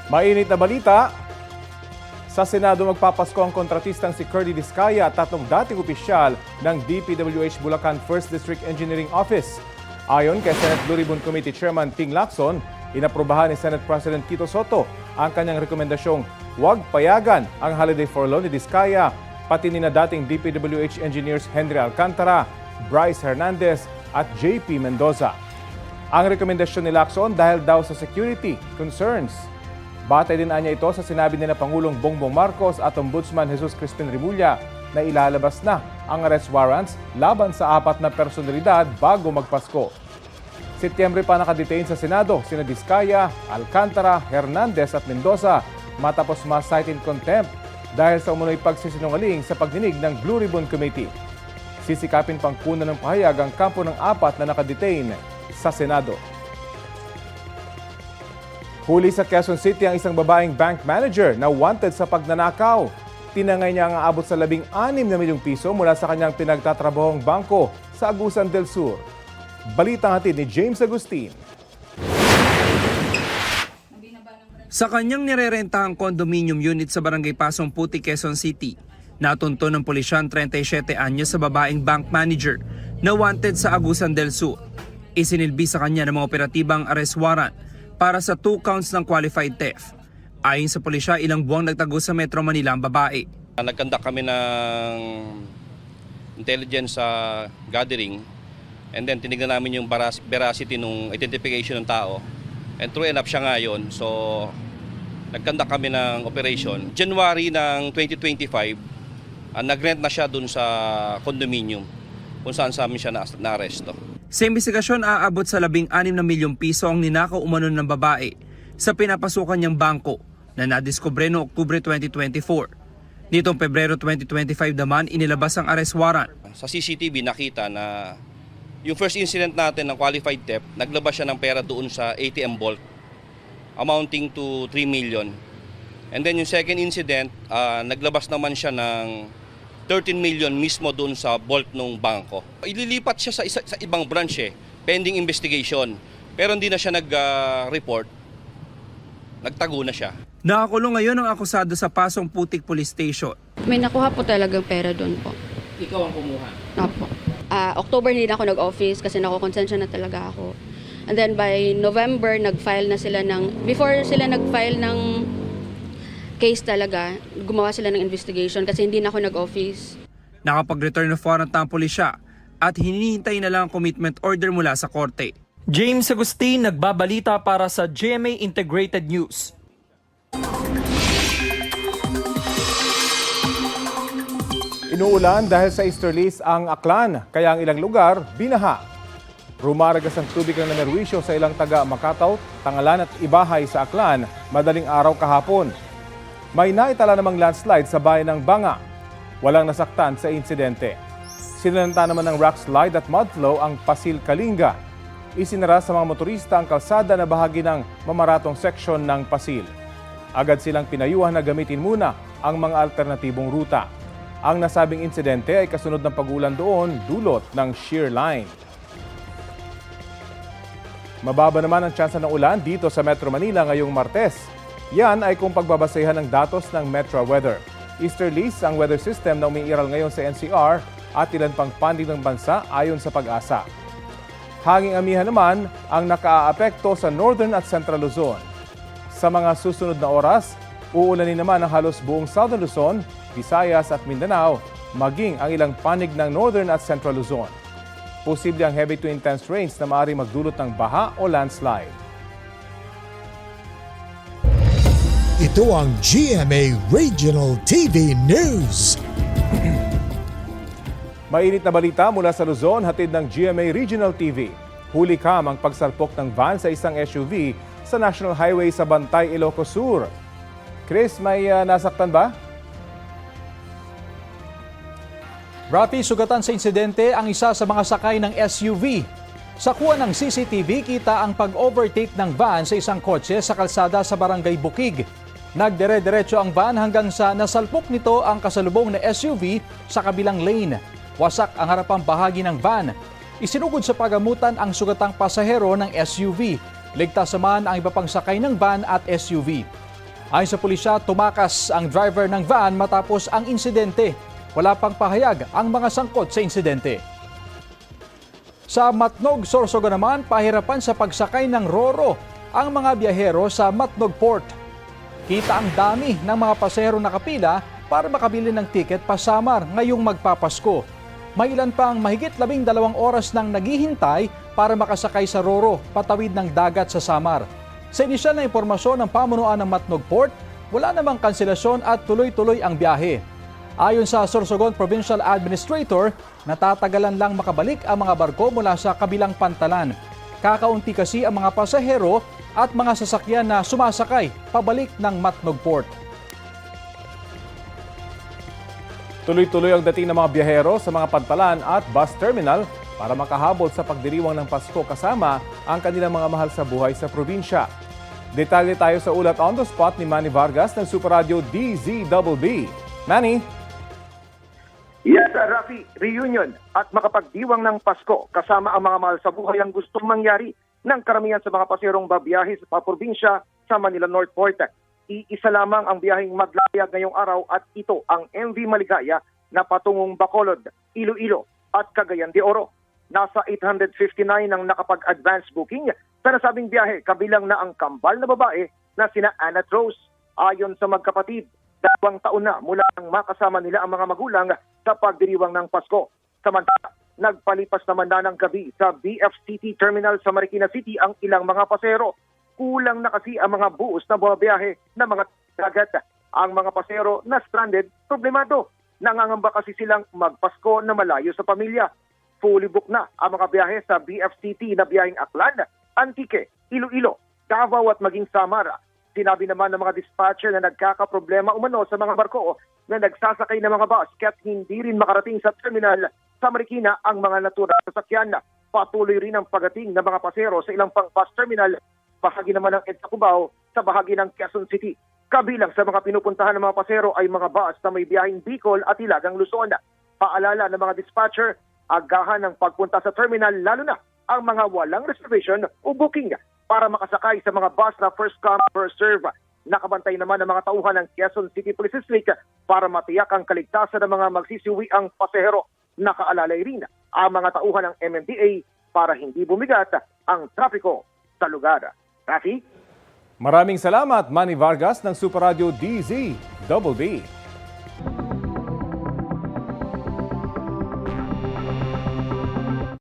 Mainit na balita, sa Senado magpapasko ang kontratistang si Curly Discaya at tatlong dating opisyal ng DPWH Bulacan 1st District Engineering Office. Ayon kay Senate Blue Ribbon Committee Chairman Ping Lacson, inaprubahan ni Senate President Tito Soto ang kanyang rekomendasyong huwag payagan ang holiday furlough ni Discaya, pati ni na dating DPWH engineers Henry Alcantara, Bryce Hernandez at JP Mendoza. Ang rekomendasyon ni Lacson dahil daw sa security concerns. Batay din anya ito sa sinabi ni na Pangulong Bongbong Marcos at Ombudsman Jesus Crispin Remulla na ilalabas na ang arrest warrants laban sa 4 na personalidad bago magpasko. Setyembre pa nakadetain sa Senado sina Discaya, Alcantara, Hernandez at Mendoza matapos ma-cite in contempt dahil sa umunoy pagsisinungaling sa pagdinig ng Blue Ribbon Committee. Sisikapin pang kunan ng pahayag ang kampo ng 4 na nakadetain sa Senado. Huli sa Quezon City ang isang babaeng bank manager na wanted sa pagnanakaw. Tinangay niya ang aabot sa 16 na milyong piso mula sa kanyang pinagtatrabahong bangko sa Agusan del Sur. Balitang hatid ni James Agustin. Sa kanyang nirerentahang condominium unit sa Barangay Pasong Puti, Quezon City, natunto ng pulisya ang 37 anyos sa babaeng bank manager na wanted sa Agusan del Sur. Isinilbi sa kanya ng mga operatibang arrest warrant para sa 2 counts ng qualified theft. Ayon sa pulisya, ilang buwang nagtago sa Metro Manila ang babae. Nagkandak kami ng intelligence gathering and then tinignan namin yung veracity ng identification ng tao. And true enough siya ngayon. So nagkandak kami ng operation. January ng 2025, nagrent na siya dun sa condominium kung saan sa amin siya na-aresto. Sa investigasyon, aabot sa 16 na milyong piso ang ninakaw umano ng babae sa pinapasukan niyang bangko na nadiskubre noong Oktubre 2024. Nitong Pebrero 2025 naman, inilabas ang arrest warrant. Sa CCTV nakita na yung first incident natin ng qualified theft, naglabas siya ng pera doon sa ATM vault amounting to 3 million. And then yung second incident, naglabas naman siya ng 13 million mismo doon sa vault ng bangko. Ililipat siya sa ibang branch pending investigation. Pero hindi na siya nag-report. Nagtago na siya. Nakakulong ngayon ang akusado sa Pasong Putik Police Station. May nakuha po talagang pera doon po. Ikaw ang kumuha? Opo. October hindi na ako nag-office kasi nakukonsensya na talaga ako. And then by November, nag-file na sila before sila nag-file ng case talaga, gumawa sila ng investigation kasi hindi na ako nag-office. Nakapag-return of warrant ang pulisya at hinihintay na lang ang commitment order mula sa korte. James Agustin, nagbabalita para sa GMA Integrated News. Inuulan dahil sa easterlies ang Aklan, kaya ang ilang lugar binaha. Rumaragas ang tubig ng namerwisyo sa ilang taga Makataw, Tangalan at Ibahay sa Aklan madaling araw kahapon. May naitala namang landslide sa bayan ng Banga. Walang nasaktan sa insidente. Sinalanta naman ng rock slide at mudflow ang Pasil Kalinga. Isinara sa mga motorista ang kalsada na bahagi ng mamaratong seksyon ng Pasil. Agad silang pinayuhan na gamitin muna ang mga alternatibong ruta. Ang nasabing insidente ay kasunod ng pag-ulan doon dulot ng shear line. Mababa naman ang tsansa ng ulan dito sa Metro Manila ngayong Martes. Yan ay kung pagbabasehan ng datos ng Metro Weather. Easterlies ang weather system na umiiral ngayon sa NCR at ilan pang panig ng bansa ayon sa Pag-asa. Hanging amihan naman ang nakaaapekto sa Northern at Central Luzon. Sa mga susunod na oras, uulanin naman ang halos buong Southern Luzon, Visayas at Mindanao, maging ang ilang panig ng Northern at Central Luzon. Posible ang heavy to intense rains na maaaring magdulot ng baha o landslide. Ito ang GMA Regional TV News. Mainit na balita mula sa Luzon, hatid ng GMA Regional TV. Huli kam ang pagsalpok ng van sa isang SUV sa National Highway sa Bantay, Ilocos Sur. Chris, may nasaktan ba? Rafi, sugatan sa insidente ang isa sa mga sakay ng SUV. Sa kuha ng CCTV, kita ang pag-overtake ng van sa isang kotse sa kalsada sa Barangay Bukig. Nagdire-diretso ang van hanggang sa nasalpok nito ang kasalubong na SUV sa kabilang lane. Wasak ang harapang bahagi ng van. Isinugod sa pagamutan ang sugatang pasahero ng SUV. Ligtas naman ang iba pang sakay ng van at SUV. Ayon sa pulisya, tumakas ang driver ng van matapos ang insidente. Wala pang pahayag ang mga sangkot sa insidente. Sa Matnog, Sorsogon naman, pahirapan sa pagsakay ng Roro ang mga biyahero sa Matnog Port. Kita ang dami ng mga pasahero nakapila para makabili ng tiket pa Samar ngayong magpapasko. May ilan pang mahigit 12 oras nang naghihintay para makasakay sa Roro patawid ng dagat sa Samar. Sa inisyal na impormasyon ng pamunuan ng Matnog Port, wala namang kanselasyon at tuloy-tuloy ang biyahe. Ayon sa Sorsogon Provincial Administrator, natatagalan lang makabalik ang mga barko mula sa kabilang pantalan. Kakaunti kasi ang mga pasahero at mga sasakyan na sumasakay pabalik ng Matnog Port. Tuloy-tuloy ang dating ng mga biyahero sa mga pantalan at bus terminal para makahabol sa pagdiriwang ng Pasko kasama ang kanilang mga mahal sa buhay sa probinsya. Detalye tayo sa ulat on the spot ni Manny Vargas ng Super Radio DZBB. Manny? Yes, Rafi, reunion at makapagdiwang ng Pasko kasama ang mga mahal sa buhay ang gustong mangyari ng karamihan sa mga paserong babiyahe sa probinsya sa Manila North Port. Iisa lamang ang biyaheng maglayag ngayong araw at ito ang MV Maligaya na patungong Bacolod, Iloilo at Cagayan de Oro. Nasa 859 ang nakapag-advance booking sa nasabing biyahe, kabilang na ang kambal na babae na sina Annette Rose. Ayon sa magkapatid, 2 taon na mula nang makasama nila ang mga magulang sa pagdiriwang ng Pasko. Samantala, nagpalipas naman na ng gabi sa BFCT Terminal sa Marikina City ang ilang mga pasero. Kulang na kasi ang mga buos na bumabiyahe ng mga dagat. Ang mga pasero na stranded, problemado. Nangangamba kasi silang magpasko na malayo sa pamilya. Fully booked na ang mga biyahe sa BFCT na biyaheng Aklan, Antique, Iloilo, Davao at maging Samar. Sinabi naman ng mga dispatcher na nagkakaproblema umano sa mga barko na nagsasakay ng mga bus kaya't hindi rin makarating sa terminal sa Marikina ang mga naturang sasakyan. Patuloy rin ang pagating ng mga pasero sa ilang pang bus terminal, bahagi naman ng EDSA Cubao sa bahagi ng Quezon City. Kabilang sa mga pinupuntahan ng mga pasero ay mga bus na may biyaheng Bicol at Hilagang Luzon. Paalala ng mga dispatcher, agahan ng pagpunta sa terminal lalo na ang mga walang reservation o booking para makasakay sa mga bus na first come, first serve. Nakabantay naman ng mga tauhan ng Quezon City Police District para matiyak ang kaligtasan ng mga magsisiwi ang pasahero. Nakaalalay rin ang mga tauhan ng MMDA para hindi bumigat ang trapiko sa lugar. Rafi? Maraming salamat, Manny Vargas ng Super Radio DZBB.